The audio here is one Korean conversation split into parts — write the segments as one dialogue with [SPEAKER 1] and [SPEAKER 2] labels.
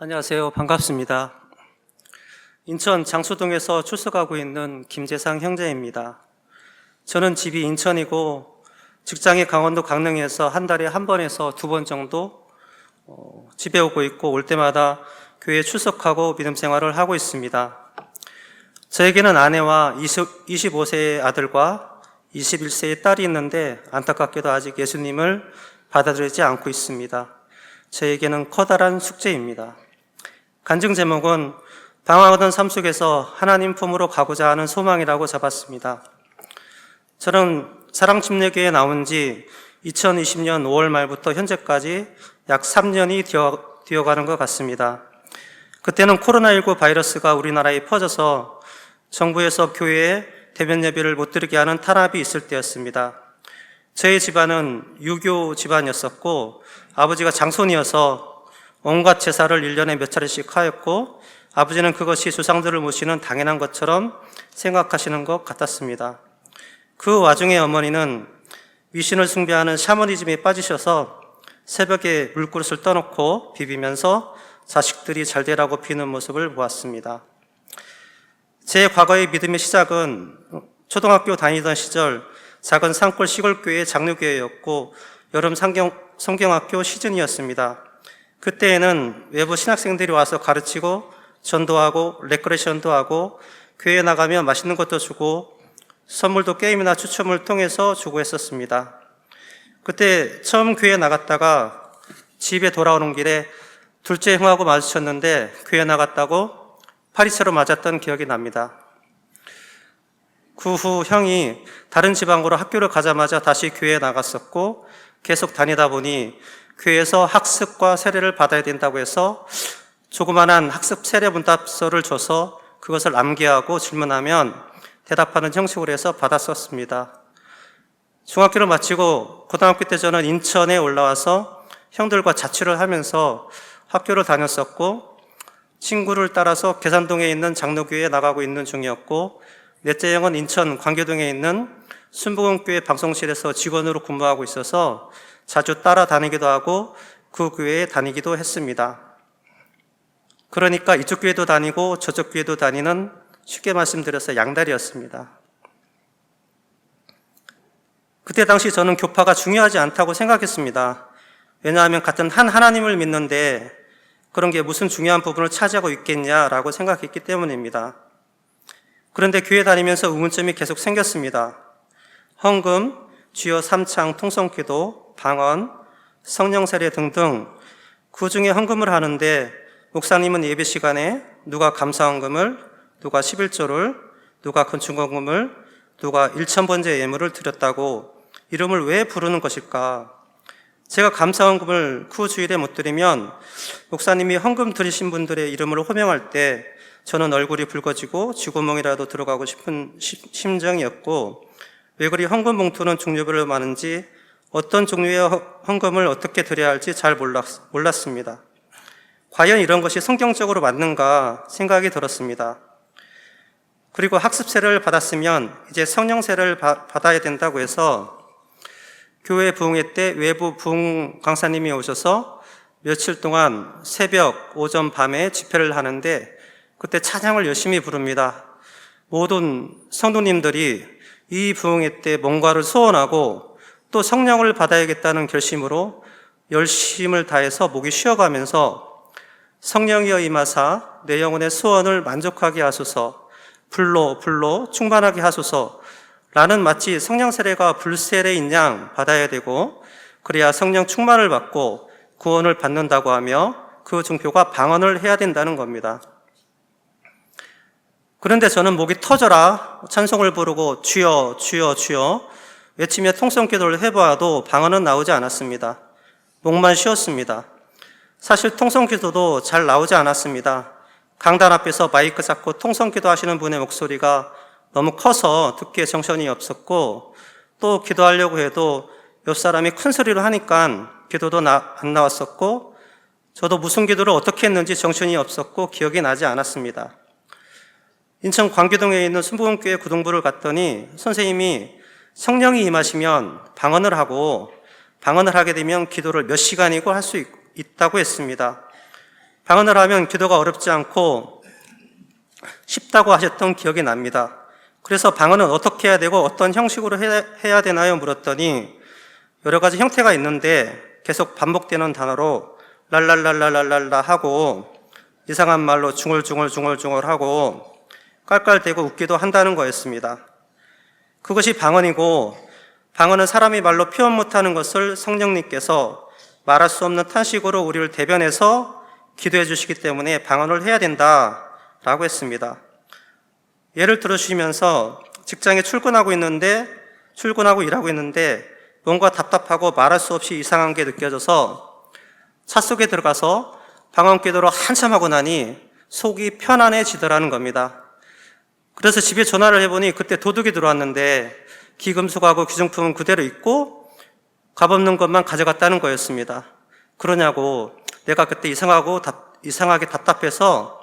[SPEAKER 1] 안녕하세요. 반갑습니다. 인천 장수동에서 출석하고 있는 김재상 형제입니다. 저는 집이 인천이고 직장이 강원도 강릉에서 한 달에 한 번에서 두 번 정도 집에 오고 있고 올 때마다 교회에 출석하고 믿음 생활을 하고 있습니다. 저에게는 아내와 25세의 아들과 21세의 딸이 있는데 안타깝게도 아직 예수님을 받아들이지 않고 있습니다. 저에게는 커다란 숙제입니다. 간증 제목은 방황하던 삶 속에서 하나님 품으로 가고자 하는 소망이라고 잡았습니다. 저는 사랑침례교회에 나온 지 2020년 5월 말부터 현재까지 약 3년이 되어가는 것 같습니다. 그때는 코로나19 바이러스가 우리나라에 퍼져서 정부에서 교회에 대면 예배를 못 드리게 하는 탄압이 있을 때였습니다. 저희 집안은 유교 집안이었었고 아버지가 장손이어서 온갖 제사를 1년에 몇 차례씩 하였고 아버지는 그것이 조상들을 모시는 당연한 것처럼 생각하시는 것 같았습니다. 그 와중에 어머니는 미신을 숭배하는 샤머니즘에 빠지셔서 새벽에 물그릇을 떠놓고 비비면서 자식들이 잘 되라고 비는 모습을 보았습니다. 제 과거의 믿음의 시작은 초등학교 다니던 시절 작은 산골 시골교회 장로교회였고 여름 성경학교 시즌이었습니다. 그때에는 외부 신학생들이 와서 가르치고 전도하고 레크레이션도 하고 교회에 나가면 맛있는 것도 주고 선물도 게임이나 추첨을 통해서 주고 했었습니다. 그때 처음 교회에 나갔다가 집에 돌아오는 길에 둘째 형하고 마주쳤는데 교회 나갔다고 파리채로 맞았던 기억이 납니다. 그 후 형이 다른 지방으로 학교를 가자마자 다시 교회에 나갔었고 계속 다니다 보니 교회에서 학습과 세례를 받아야 된다고 해서 조그만한 학습 세례 문답서를 줘서 그것을 암기하고 질문하면 대답하는 형식으로 해서 받았었습니다. 중학교를 마치고 고등학교 때 저는 인천에 올라와서 형들과 자취를 하면서 학교를 다녔었고 친구를 따라서 계산동에 있는 장로교회에 나가고 있는 중이었고 넷째 형은 인천 광교동에 있는 순복음교회 방송실에서 직원으로 근무하고 있어서 자주 따라다니기도 하고 그 교회에 다니기도 했습니다. 그러니까 이쪽 교회도 다니고 저쪽 교회도 다니는 쉽게 말씀드려서 양다리였습니다. 그때 당시 저는 교파가 중요하지 않다고 생각했습니다. 왜냐하면 같은 한 하나님을 믿는데 그런 게 무슨 중요한 부분을 차지하고 있겠냐라고 생각했기 때문입니다. 그런데 교회 다니면서 의문점이 계속 생겼습니다. 헌금, 주여 삼창, 통성기도, 방언, 성령 세례 등등 그 중에 헌금을 하는데 목사님은 예배 시간에 누가 감사헌금을, 누가 11조를, 누가 건축헌금을, 누가 1,000번째 예물을 드렸다고 이름을 왜 부르는 것일까? 제가 감사헌금을 그 주일에 못 드리면 목사님이 헌금 드리신 분들의 이름을 호명할 때 저는 얼굴이 붉어지고 쥐구멍이라도 들어가고 싶은 심정이었고 왜 그리 헌금 봉투는 종류별로 많은지 어떤 종류의 헌금을 어떻게 드려야 할지 잘 몰랐습니다. 과연 이런 것이 성경적으로 맞는가 생각이 들었습니다. 그리고 학습 세례를 받았으면 이제 성령 세례를 받아야 된다고 해서 교회 부흥회 때 외부 부흥 강사님이 오셔서 며칠 동안 새벽, 오전, 밤에 집회를 하는데 그때 찬양을 열심히 부릅니다. 모든 성도님들이 이 부흥회 때 뭔가를 소원하고 또 성령을 받아야겠다는 결심으로 열심을 다해서 목이 쉬어가면서 성령이여 임하사 내 영혼의 소원을 만족하게 하소서 불로 충만하게 하소서 라는 마치 성령 세례가 불 세례인 양 받아야 되고 그래야 성령 충만을 받고 구원을 받는다고 하며 그 증표가 방언을 해야 된다는 겁니다. 그런데 저는 목이 터져라 찬송을 부르고 주여 주여 주여 외치며 통성기도를 해보아도 방언은 나오지 않았습니다. 목만 쉬었습니다. 사실 통성기도도 잘 나오지 않았습니다. 강단 앞에서 마이크 잡고 통성기도 하시는 분의 목소리가 너무 커서 듣기에 정신이 없었고 또 기도하려고 해도 옆 사람이 큰 소리로 하니까 기도도 안 나왔었고 저도 무슨 기도를 어떻게 했는지 정신이 없었고 기억이 나지 않았습니다. 인천 광교동에 있는 순복음교회 고등부를 갔더니 선생님이 성령이 임하시면 방언을 하고 방언을 하게 되면 기도를 몇 시간이고 할 수 있다고 했습니다. 방언을 하면 기도가 어렵지 않고 쉽다고 하셨던 기억이 납니다. 그래서 방언은 어떻게 해야 되고 어떤 형식으로 해야 되나요? 물었더니 여러 가지 형태가 있는데 계속 반복되는 단어로 랄랄랄랄랄랄라 하고 이상한 말로 중얼중얼 하고 깔깔대고 웃기도 한다는 거였습니다. 그것이 방언이고, 방언은 사람이 말로 표현 못하는 것을 성령님께서 말할 수 없는 탄식으로 우리를 대변해서 기도해 주시기 때문에 방언을 해야 된다라고 했습니다. 예를 들어주시면서 직장에 출근하고 일하고 있는데 뭔가 답답하고 말할 수 없이 이상한 게 느껴져서 차 속에 들어가서 방언 기도를 한참 하고 나니 속이 편안해지더라는 겁니다. 그래서 집에 전화를 해보니 그때 도둑이 들어왔는데 귀금속하고 귀중품은 그대로 있고 값없는 것만 가져갔다는 거였습니다. 그러냐고, 내가 그때 이상하게 답답해서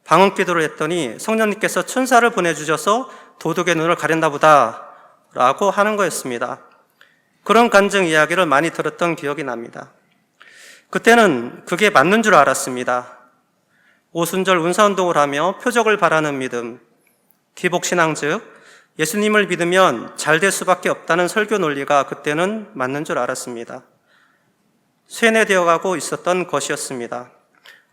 [SPEAKER 1] 방언 기도를 했더니 성령님께서 천사를 보내주셔서 도둑의 눈을 가렸나 보다 라고 하는 거였습니다. 그런 간증 이야기를 많이 들었던 기억이 납니다. 그때는 그게 맞는 줄 알았습니다. 오순절 은사운동을 하며 표적을 바라는 믿음, 기복신앙 즉 예수님을 믿으면 잘 될 수밖에 없다는 설교 논리가 그때는 맞는 줄 알았습니다. 쇠뇌되어 가고 있었던 것이었습니다.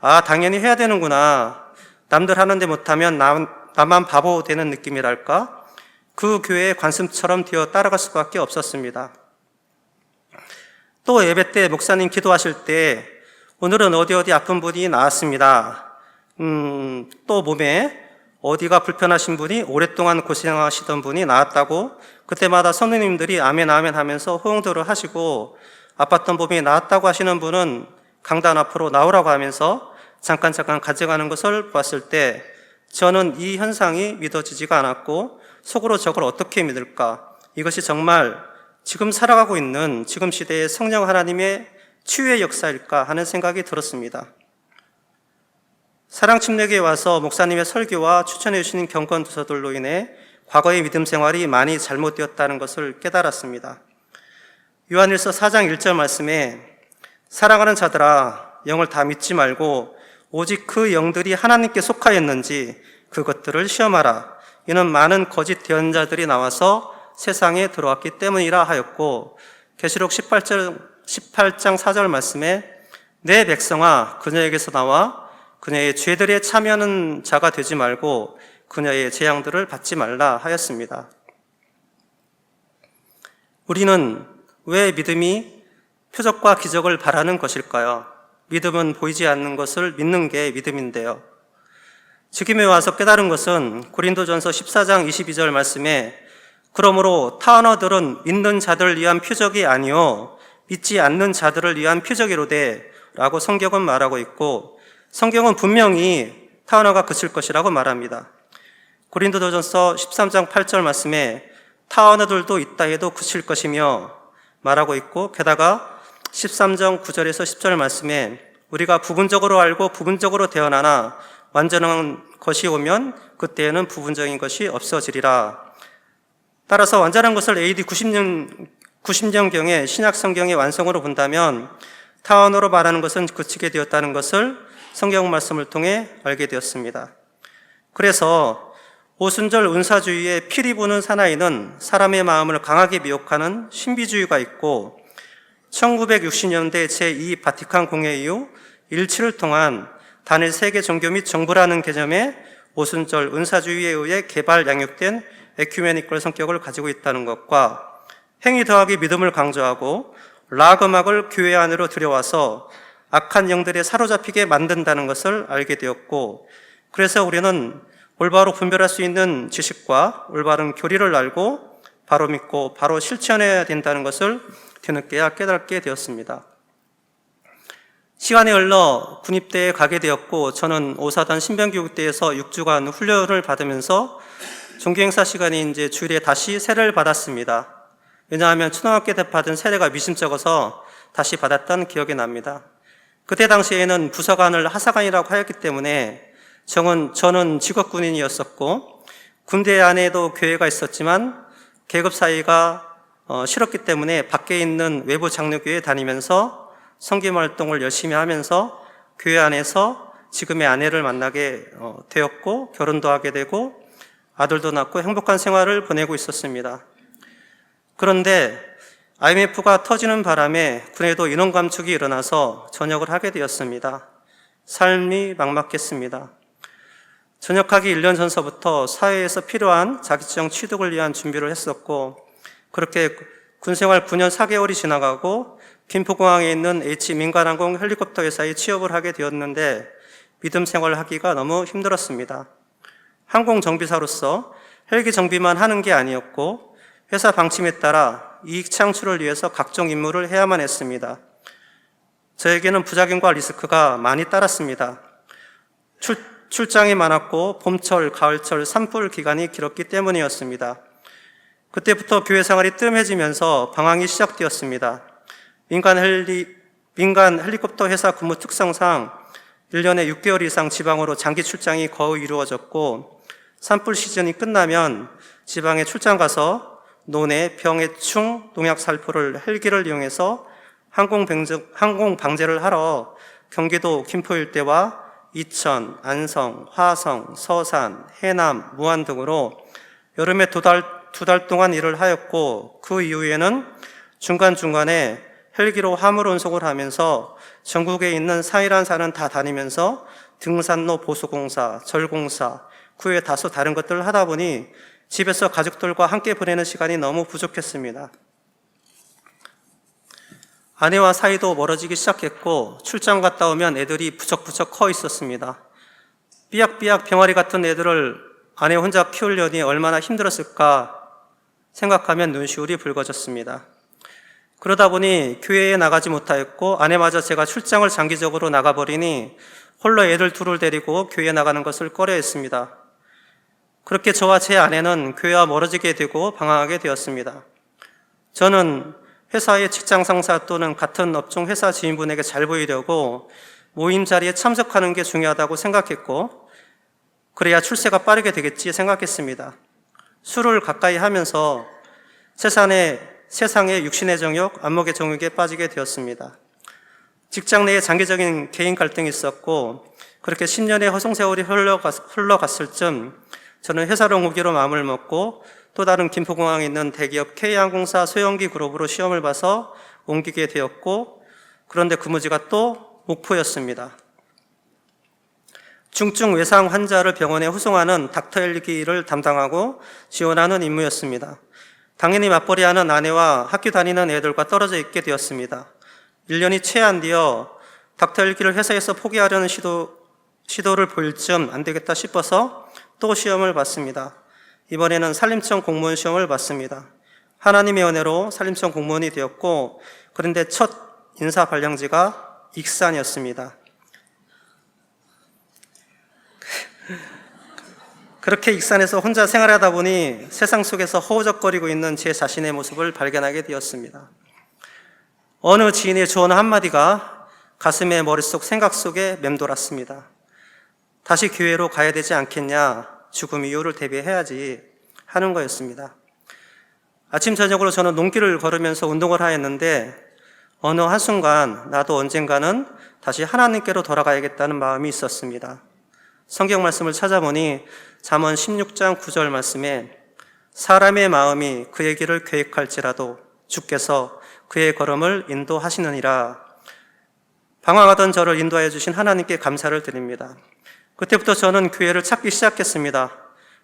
[SPEAKER 1] 아, 당연히 해야 되는구나. 남들 하는데 못하면 나만 바보 되는 느낌이랄까? 그 교회의 관습처럼 되어 따라갈 수밖에 없었습니다. 또 예배 때 목사님 기도하실 때 오늘은 어디 아픈 분이 나았습니다. 또 몸에 어디가 불편하신 분이 오랫동안 고생하시던 분이 나았다고 그때마다 선생님들이 아멘 하면서 호응도를 하시고 아팠던 몸이 나았다고 하시는 분은 강단 앞으로 나오라고 하면서 잠깐 가져가는 것을 봤을 때 저는 이 현상이 믿어지지가 않았고 속으로 저걸 어떻게 믿을까? 이것이 정말 지금 살아가고 있는 지금 시대의 성령 하나님의 치유의 역사일까 하는 생각이 들었습니다. 사랑침례교에 와서 목사님의 설교와 추천해 주시는 경건도서들로 인해 과거의 믿음 생활이 많이 잘못되었다는 것을 깨달았습니다. 요한일서 4장 1절 말씀에 사랑하는 자들아 영을 다 믿지 말고 오직 그 영들이 하나님께 속하였는지 그것들을 시험하라. 이는 많은 거짓 대언자들이 나와서 세상에 들어왔기 때문이라 하였고, 계시록 18장 4절 말씀에 내 백성아 그녀에게서 나와 그녀의 죄들에 참여하는 자가 되지 말고 그녀의 재앙들을 받지 말라 하였습니다. 우리는 왜 믿음이 표적과 기적을 바라는 것일까요? 믿음은 보이지 않는 것을 믿는 게 믿음인데요. 지금에 와서 깨달은 것은 고린도전서 14장 22절 말씀에 그러므로 타 언어들은 믿는 자들을 위한 표적이 아니요 믿지 않는 자들을 위한 표적이로되 라고 성경은 말하고 있고, 성경은 분명히 타 언어가 그칠 것이라고 말합니다. 고린도전서 13장 8절 말씀에 타 언어들도 있다 해도 그칠 것이며 말하고 있고, 게다가 13장 9절에서 10절 말씀에 우리가 부분적으로 알고 부분적으로 대언하나 완전한 것이 오면 그때에는 부분적인 것이 없어지리라. 따라서 완전한 것을 AD 90년경의 신약 성경의 완성으로 본다면 타 언어로 말하는 것은 그치게 되었다는 것을 성경 말씀을 통해 알게 되었습니다. 그래서 오순절 은사주의의 피리 부는 사나이는 사람의 마음을 강하게 미혹하는 신비주의가 있고, 1960년대 제2 바티칸 공회 이후 일치를 통한 단일 세계 종교 및 정부라는 개념의 오순절 은사주의에 의해 개발 양육된 에큐메니컬 성격을 가지고 있다는 것과, 행위 더하기 믿음을 강조하고 락 음악을 교회 안으로 들여와서 악한 영들에 사로잡히게 만든다는 것을 알게 되었고, 그래서 우리는 올바로 분별할 수 있는 지식과 올바른 교리를 알고 바로 믿고 바로 실천해야 된다는 것을 뒤늦게야 깨닫게 되었습니다. 시간이 흘러 군입대에 가게 되었고, 저는 5사단 신병교육대에서 6주간 훈련을 받으면서 종교행사 시간이 이제 주일에 다시 세례를 받았습니다. 왜냐하면 초등학교 때 받은 세례가 미심쩍어서 다시 받았던 기억이 납니다. 그때 당시에는 부사관을 하사관이라고 하였기 때문에 저는 직업군인이었었고, 군대 안에도 교회가 있었지만 계급 사이가 싫었기 때문에 밖에 있는 외부 장로교회에 다니면서 섬김 활동을 열심히 하면서 교회 안에서 지금의 아내를 만나게 되었고, 결혼도 하게 되고 아들도 낳고 행복한 생활을 보내고 있었습니다. 그런데 IMF가 터지는 바람에 군에도 인원 감축이 일어나서 전역을 하게 되었습니다. 삶이 막막했습니다. 전역하기 1년 전서부터 사회에서 필요한 자격증 취득을 위한 준비를 했었고, 그렇게 군생활 9년 4개월이 지나가고 김포공항에 있는 H민간항공 헬리콥터 회사에 취업을 하게 되었는데 믿음 생활을 하기가 너무 힘들었습니다. 항공정비사로서 헬기 정비만 하는 게 아니었고 회사 방침에 따라 이익 창출을 위해서 각종 임무를 해야만 했습니다. 저에게는 부작용과 리스크가 많이 따랐습니다. 출장이 많았고 봄철, 가을철, 산불 기간이 길었기 때문이었습니다. 그때부터 교회 생활이 뜸해지면서 방황이 시작되었습니다. 민간 헬리콥터 회사 근무 특성상 1년에 6개월 이상 지방으로 장기 출장이 거의 이루어졌고, 산불 시즌이 끝나면 지방에 출장 가서 논해, 병해충, 농약 살포를 헬기를 이용해서 항공 방제를 하러 경기도 김포 일대와 이천, 안성, 화성, 서산, 해남, 무안 등으로 여름에 두 달 동안 일을 하였고, 그 이후에는 중간중간에 헬기로 화물 운송을 하면서 전국에 있는 산이란 산은 다 다니면서 등산로 보수공사, 절공사, 그 외에 다소 다른 것들을 하다 보니 집에서 가족들과 함께 보내는 시간이 너무 부족했습니다. 아내와 사이도 멀어지기 시작했고, 출장 갔다 오면 애들이 부쩍부쩍 커 있었습니다. 삐약삐약 병아리 같은 애들을 아내 혼자 키우려니 얼마나 힘들었을까 생각하면 눈시울이 붉어졌습니다. 그러다 보니 교회에 나가지 못하였고, 아내마저 제가 출장을 장기적으로 나가버리니 홀로 애들 둘을 데리고 교회에 나가는 것을 꺼려했습니다. 그렇게 저와 제 아내는 교회와 멀어지게 되고 방황하게 되었습니다. 저는 회사의 직장 상사 또는 같은 업종 회사 지인분에게 잘 보이려고 모임 자리에 참석하는 게 중요하다고 생각했고, 그래야 출세가 빠르게 되겠지 생각했습니다. 술을 가까이 하면서 세상의 육신의 정욕, 안목의 정욕에 빠지게 되었습니다. 직장 내에 장기적인 개인 갈등이 있었고, 그렇게 10년의 허송세월이 흘러갔을 쯤 저는 회사로 옮기로 마음을 먹고 또 다른 김포공항에 있는 대기업 K항공사 소형기 그룹으로 시험을 봐서 옮기게 되었고, 그런데 근무지가 또 목포였습니다. 중증 외상 환자를 병원에 후송하는 닥터 헬기를 담당하고 지원하는 임무였습니다. 당연히 맞벌이하는 아내와 학교 다니는 애들과 떨어져 있게 되었습니다. 1년이 채 안 되어 닥터 헬기를 회사에서 포기하려는 시도를 보일 쯤 안 되겠다 싶어서 또 시험을 봤습니다. 이번에는 산림청 공무원 시험을 봤습니다. 하나님의 은혜로 산림청 공무원이 되었고, 그런데 첫 인사 발령지가 익산이었습니다. 그렇게 익산에서 혼자 생활하다 보니 세상 속에서 허우적거리고 있는 제 자신의 모습을 발견하게 되었습니다. 어느 지인의 조언 한마디가 가슴에 머릿속 생각 속에 맴돌았습니다. 다시 교회로 가야 되지 않겠냐, 죽음 이후를 대비해야지 하는 거였습니다. 아침 저녁으로 저는 농길을 걸으면서 운동을 하였는데, 어느 한순간 나도 언젠가는 다시 하나님께로 돌아가야겠다는 마음이 있었습니다. 성경 말씀을 찾아보니 잠언 16장 9절 말씀에 사람의 마음이 그의 길을 계획할지라도 주께서 그의 걸음을 인도하시느니라. 방황하던 저를 인도하여 주신 하나님께 감사를 드립니다. 그때부터 저는 교회를 찾기 시작했습니다.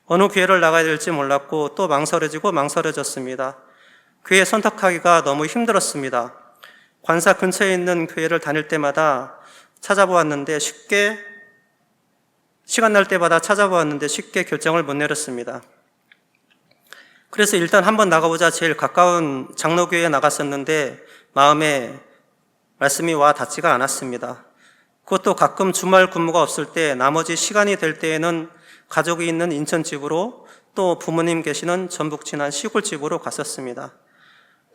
[SPEAKER 1] 어느 교회를 나가야 될지 몰랐고 또 망설여졌습니다. 교회 선택하기가 너무 힘들었습니다. 관사 근처에 있는 교회를 다닐 때마다 찾아보았는데 시간 날 때마다 찾아보았는데 쉽게 결정을 못 내렸습니다. 그래서 일단 한번 나가보자 제일 가까운 장로교회에 나갔었는데 마음에 말씀이 와 닿지가 않았습니다. 그것도 가끔 주말 근무가 없을 때, 나머지 시간이 될 때에는 가족이 있는 인천집으로, 또 부모님 계시는 전북 진안 시골집으로 갔었습니다.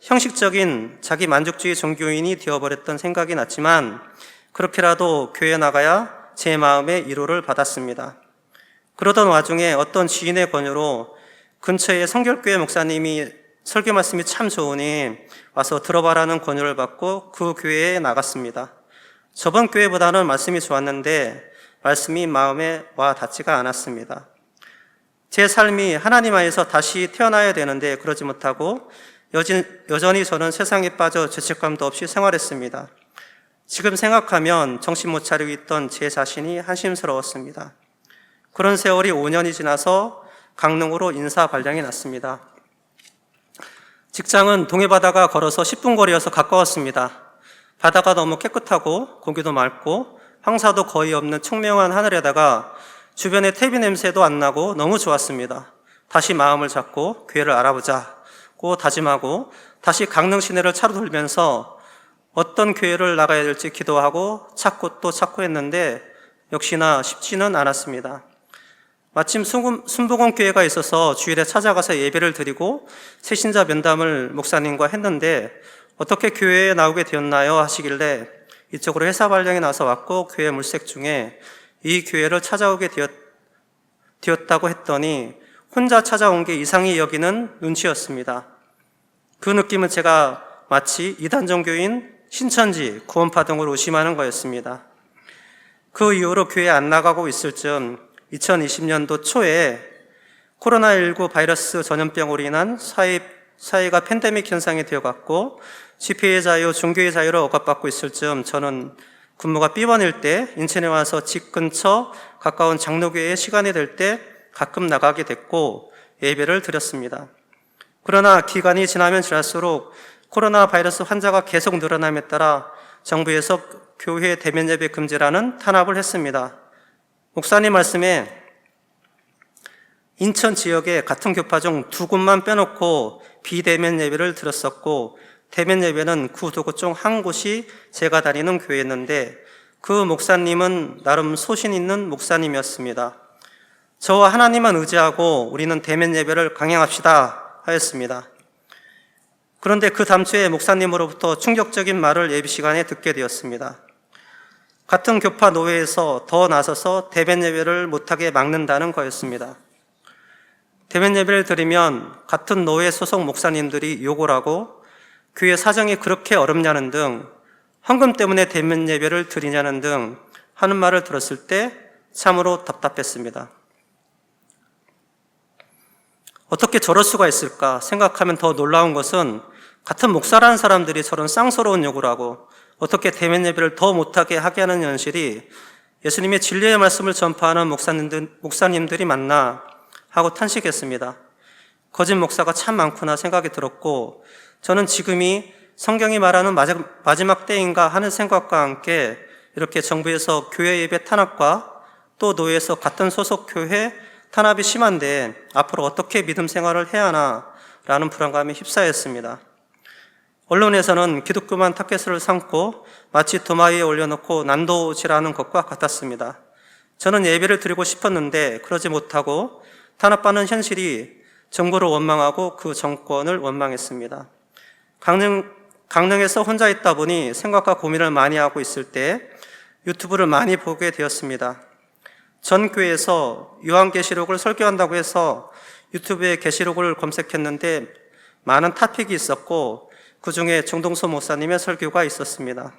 [SPEAKER 1] 형식적인 자기 만족주의 종교인이 되어버렸던 생각이 났지만 그렇게라도 교회에 나가야 제 마음의 위로를 받았습니다. 그러던 와중에 어떤 지인의 권유로 근처에 성결교회 목사님이 설교 말씀이 참 좋으니 와서 들어봐라는 권유를 받고 그 교회에 나갔습니다. 저번 교회보다는 말씀이 좋았는데 말씀이 마음에 와 닿지가 않았습니다. 제 삶이 하나님 안에서 다시 태어나야 되는데 그러지 못하고 여전히 저는 세상에 빠져 죄책감도 없이 생활했습니다. 지금 생각하면 정신 못 차리고 있던 제 자신이 한심스러웠습니다. 그런 세월이 5년이 지나서 강릉으로 인사 발령이 났습니다. 직장은 동해바다가 걸어서 10분 거리여서 가까웠습니다. 바다가 너무 깨끗하고 고기도 맑고 황사도 거의 없는 청명한 하늘에다가 주변에 퇴비 냄새도 안 나고 너무 좋았습니다. 다시 마음을 잡고 교회를 알아보자고 다짐하고 다시 강릉 시내를 차로 돌면서 어떤 교회를 나가야 될지 기도하고 찾고 또 찾고 했는데 역시나 쉽지는 않았습니다. 마침 순복음 교회가 있어서 주일에 찾아가서 예배를 드리고 새신자 면담을 목사님과 했는데 어떻게 교회에 나오게 되었나요? 하시길래 이쪽으로 회사 발령이 나서 왔고 교회 물색 중에 이 교회를 찾아오게 되었다고 했더니 혼자 찾아온 게 이상히 여기는 눈치였습니다. 그 느낌은 제가 마치 이단 종교인 신천지, 구원파 등을 의심하는 거였습니다. 그 이후로 교회 안 나가고 있을 즈음 2020년도 초에 코로나19 바이러스 전염병으로 인한 사회가 팬데믹 현상이 되어갔고 집회의 자유, 종교의 자유를 억압받고 있을 즈음 저는 근무가 삐번일 때 인천에 와서 집 근처 가까운 장로교회에 시간이 될 때 가끔 나가게 됐고 예배를 드렸습니다. 그러나 기간이 지나면 지날수록 코로나 바이러스 환자가 계속 늘어남에 따라 정부에서 교회 대면 예배 금지라는 탄압을 했습니다. 목사님 말씀에 인천 지역에 같은 교파 중 2곳만 빼놓고 비대면 예배를 드렸었고 대면 예배는 그 2곳 중 한 곳이 제가 다니는 교회였는데 그 목사님은 나름 소신 있는 목사님이었습니다. 저와 하나님만 의지하고 우리는 대면 예배를 강행합시다 하였습니다. 그런데 그 다음 주에 목사님으로부터 충격적인 말을 예배 시간에 듣게 되었습니다. 같은 교파 노회에서 더 나서서 대면 예배를 못하게 막는다는 거였습니다. 대면 예배를 드리면 같은 노회 소속 목사님들이 욕을 하고 교회 사정이 그렇게 어렵냐는 등 헌금 때문에 대면 예배를 드리냐는 등 하는 말을 들었을 때 참으로 답답했습니다. 어떻게 저럴 수가 있을까 생각하면 더 놀라운 것은 같은 목사라는 사람들이 저런 쌍스러운 욕을 하고 어떻게 대면 예배를 더 못하게 하게 하는 현실이 예수님의 진리의 말씀을 전파하는 목사님들이 맞나 하고 탄식했습니다. 거짓 목사가 참 많구나 생각이 들었고 저는 지금이 성경이 말하는 마지막 때인가 하는 생각과 함께 이렇게 정부에서 교회 예배 탄압과 또 노예에서 같은 소속 교회 탄압이 심한데 앞으로 어떻게 믿음 생활을 해야 하나라는 불안감에 휩싸였습니다. 언론에서는 기독교만 타겟을 삼고 마치 도마 위에 올려놓고 난도질하는 것과 같았습니다. 저는 예배를 드리고 싶었는데 그러지 못하고 탄압받는 현실이 정부를 원망하고 그 정권을 원망했습니다. 강릉에서 혼자 있다 보니 생각과 고민을 많이 하고 있을 때 유튜브를 많이 보게 되었습니다. 전 교회에서 요한계시록을 설교한다고 해서 유튜브에 계시록을 검색했는데 많은 토픽이 있었고 그 중에 정동수 목사님의 설교가 있었습니다.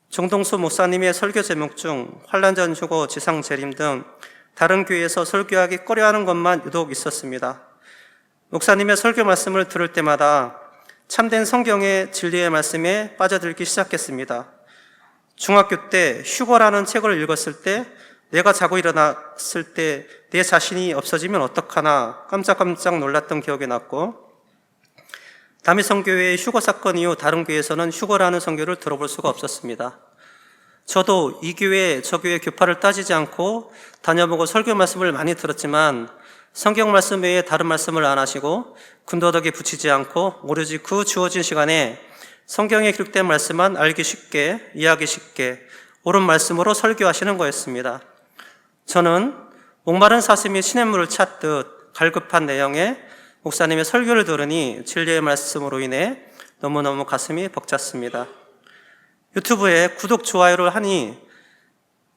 [SPEAKER 1] 정동수 목사님의 설교 제목 중 환란전 휴거 지상 재림 등 다른 교회에서 설교하기 꺼려하는 것만 유독 있었습니다. 목사님의 설교 말씀을 들을 때마다 참된 성경의 진리의 말씀에 빠져들기 시작했습니다. 중학교 때 휴거라는 책을 읽었을 때 내가 자고 일어났을 때 내 자신이 없어지면 어떡하나 깜짝깜짝 놀랐던 기억이 났고 담이성교회의 휴거 사건 이후 다른 교회에서는 휴거라는 선교를 들어볼 수가 없었습니다. 저도 이 교회 저 교회 교파를 따지지 않고 다녀보고 설교 말씀을 많이 들었지만 성경 말씀 외에 다른 말씀을 안 하시고 군더더기 붙이지 않고 오로지 그 주어진 시간에 성경에 기록된 말씀만 알기 쉽게 이해하기 쉽게 옳은 말씀으로 설교하시는 거였습니다. 저는 목마른 사슴이 시냇물을 찾듯 갈급한 내용의 목사님의 설교를 들으니 진리의 말씀으로 인해 너무너무 가슴이 벅찼습니다. 유튜브에 구독, 좋아요를 하니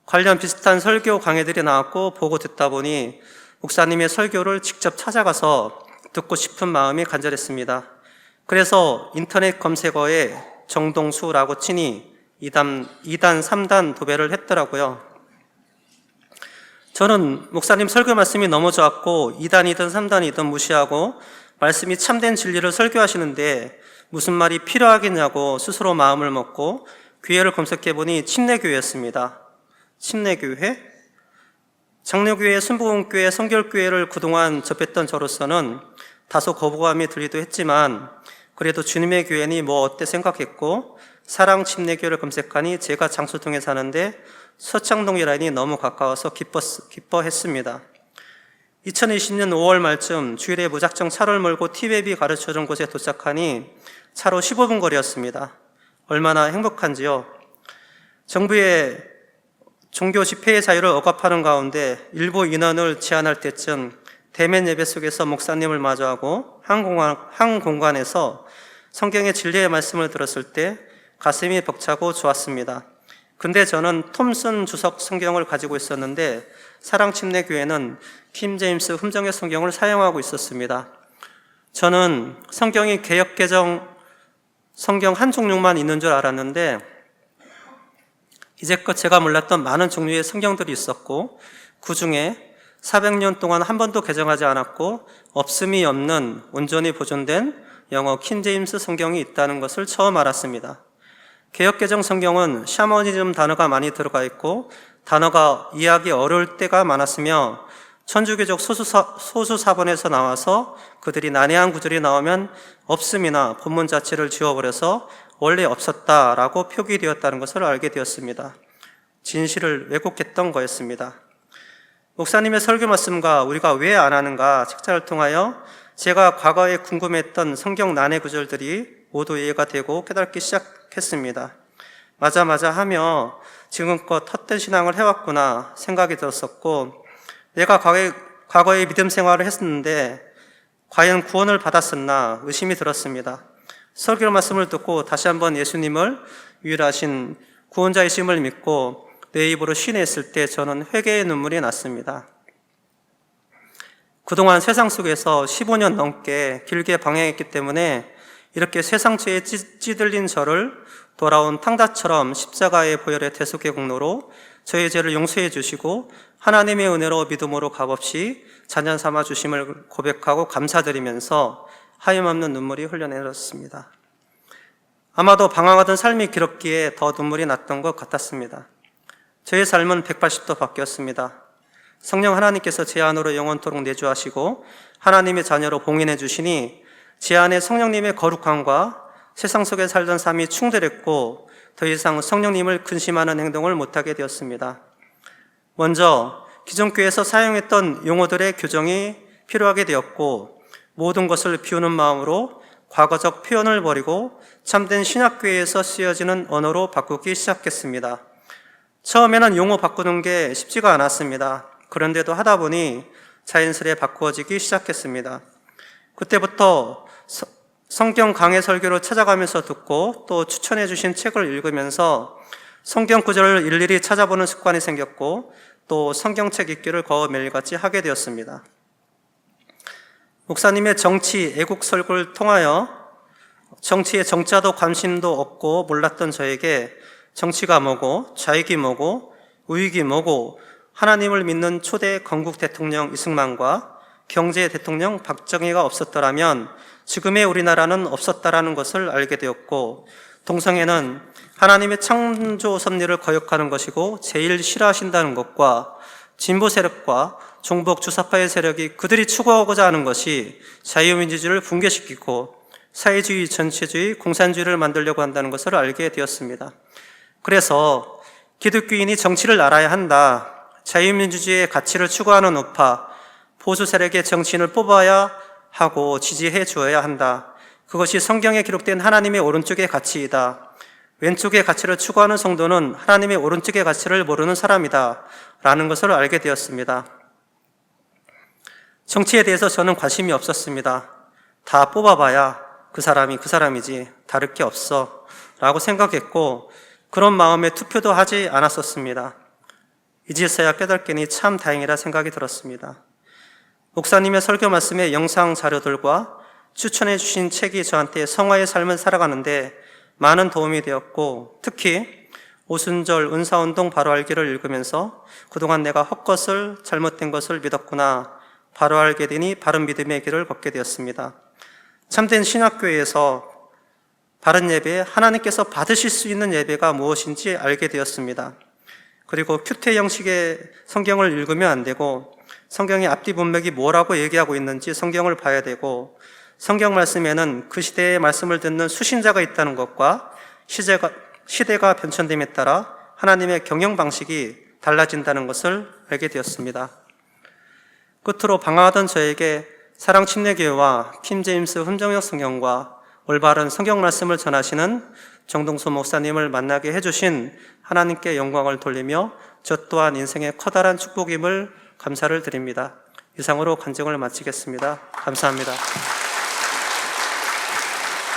[SPEAKER 1] 관련 비슷한 설교 강의들이 나왔고 보고 듣다 보니 목사님의 설교를 직접 찾아가서 듣고 싶은 마음이 간절했습니다. 그래서 인터넷 검색어에 정동수라고 치니 2단, 3단 도배를 했더라고요. 저는 목사님 설교 말씀이 너무 좋았고 2단이든 3단이든 무시하고 말씀이 참된 진리를 설교하시는데 무슨 말이 필요하겠냐고 스스로 마음을 먹고 교회를 검색해보니 침례교회였습니다. 침례교회? 장로교회, 순복음교회, 성결교회를 그동안 접했던 저로서는 다소 거부감이 들기도 했지만 그래도 주님의 교회니 뭐 어때 생각했고 사랑 침례교회를 검색하니 제가 장수동에 사는데 서창동 라인이 너무 가까워서 기뻐했습니다. 2020년 5월 말쯤 주일에 무작정 차를 몰고 티베비 가르쳐준 곳에 도착하니 차로 15분 거리였습니다. 얼마나 행복한지요. 정부의 종교 집회의 자유를 억압하는 가운데 일부 인원을 제한할 때쯤 대면 예배 속에서 목사님을 마주하고 한 공간에서 성경의 진리의 말씀을 들었을 때 가슴이 벅차고 좋았습니다. 근데 저는 톰슨 주석 성경을 가지고 있었는데 사랑침례교회는 킹 제임스 흠정의 성경을 사용하고 있었습니다. 저는 성경이 개역개정 성경 한 종류만 있는 줄 알았는데 이제껏 제가 몰랐던 많은 종류의 성경들이 있었고 그 중에 400년 동안 한 번도 개정하지 않았고 없음이 없는 온전히 보존된 영어 킹 제임스 성경이 있다는 것을 처음 알았습니다. 개역개정 성경은 샤머니즘 단어가 많이 들어가 있고 단어가 이해하기 어려울 때가 많았으며 천주교적 소수사본에서 나와서 그들이 난해한 구절이 나오면 없음이나 본문 자체를 지워버려서 원래 없었다라고 표기되었다는 것을 알게 되었습니다. 진실을 왜곡했던 거였습니다. 목사님의 설교 말씀과 우리가 왜 안 하는가 책자를 통하여 제가 과거에 궁금했던 성경 난해 구절들이 모두 이해가 되고 깨닫기 시작했습니다. 맞아 하며 지금껏 헛된 신앙을 해왔구나 생각이 들었었고 내가 과거에 믿음 생활을 했었는데 과연 구원을 받았었나 의심이 들었습니다. 설교 말씀을 듣고 다시 한번 예수님을 유일하신 구원자이심을 믿고 내 입으로 신뢰했을 때 저는 회개의 눈물이 났습니다. 그동안 세상 속에서 15년 넘게 길게 방황했기 때문에 이렇게 세상죄에 찌들린 저를 돌아온 탕자처럼 십자가의 보혈의 대속의 공로로 저의 죄를 용서해 주시고 하나님의 은혜로 믿음으로 값없이 자녀 삼아 주심을 고백하고 감사드리면서 하염없는 눈물이 흘러내렸습니다. 아마도 방황하던 삶이 길었기에 더 눈물이 났던 것 같았습니다. 저의 삶은 180도 바뀌었습니다. 성령 하나님께서 제 안으로 영원토록 내주하시고 하나님의 자녀로 봉인해 주시니 제 안에 성령님의 거룩함과 세상 속에 살던 삶이 충돌했고 더 이상 성령님을 근심하는 행동을 못하게 되었습니다. 먼저 기존 교회에서 사용했던 용어들의 교정이 필요하게 되었고 모든 것을 비우는 마음으로 과거적 표현을 버리고 참된 신약교회에서 쓰여지는 언어로 바꾸기 시작했습니다. 처음에는 용어 바꾸는 게 쉽지가 않았습니다. 그런데도 하다 보니 자연스레 바꾸어지기 시작했습니다. 그때부터 성경 강해 설교를 찾아가면서 듣고 또 추천해 주신 책을 읽으면서 성경 구절을 일일이 찾아보는 습관이 생겼고 또 성경책 읽기를 거의 매일같이 하게 되었습니다. 목사님의 정치, 애국 설교를 통하여 정치에 정자도 관심도 없고 몰랐던 저에게 정치가 뭐고 좌익이 뭐고 우익이 뭐고 하나님을 믿는 초대 건국 대통령 이승만과 경제 대통령 박정희가 없었더라면 지금의 우리나라는 없었다라는 것을 알게 되었고 동성애는 하나님의 창조 섭리를 거역하는 것이고 제일 싫어하신다는 것과 진보 세력과 종북 주사파의 세력이 그들이 추구하고자 하는 것이 자유민주주의를 붕괴시키고 사회주의, 전체주의, 공산주의를 만들려고 한다는 것을 알게 되었습니다. 그래서 기독교인이 정치를 알아야 한다. 자유민주주의의 가치를 추구하는 우파, 보수 세력의 정치인을 뽑아야 하고 지지해 주어야 한다. 그것이 성경에 기록된 하나님의 오른쪽의 가치이다. 왼쪽의 가치를 추구하는 성도는 하나님의 오른쪽의 가치를 모르는 사람이다. 라는 것을 알게 되었습니다. 정치에 대해서 저는 관심이 없었습니다. 다 뽑아봐야 그 사람이 그 사람이지 다를 게 없어 라고 생각했고 그런 마음에 투표도 하지 않았었습니다. 이제서야 깨닫겠니 참 다행이라 생각이 들었습니다. 목사님의 설교 말씀의 영상 자료들과 추천해 주신 책이 저한테 성화의 삶을 살아가는데 많은 도움이 되었고, 특히 오순절 은사운동 바로 알기를 읽으면서 그동안 내가 헛것을 잘못된 것을 믿었구나 바로 알게 되니 바른 믿음의 길을 걷게 되었습니다. 참된 신학교에서 바른 예배, 하나님께서 받으실 수 있는 예배가 무엇인지 알게 되었습니다. 그리고 큐티 형식의 성경을 읽으면 안 되고 성경의 앞뒤 문맥이 뭐라고 얘기하고 있는지 성경을 봐야 되고, 성경 말씀에는 그 시대의 말씀을 듣는 수신자가 있다는 것과 시대가 변천됨에 따라 하나님의 경영 방식이 달라진다는 것을 알게 되었습니다. 끝으로 방황하던 저에게 사랑침례교회와 킹제임스 훈정역 성경과 올바른 성경 말씀을 전하시는 정동수 목사님을 만나게 해주신 하나님께 영광을 돌리며 저 또한 인생의 커다란 축복임을 감사를 드립니다. 이상으로 간증을 마치겠습니다. 감사합니다.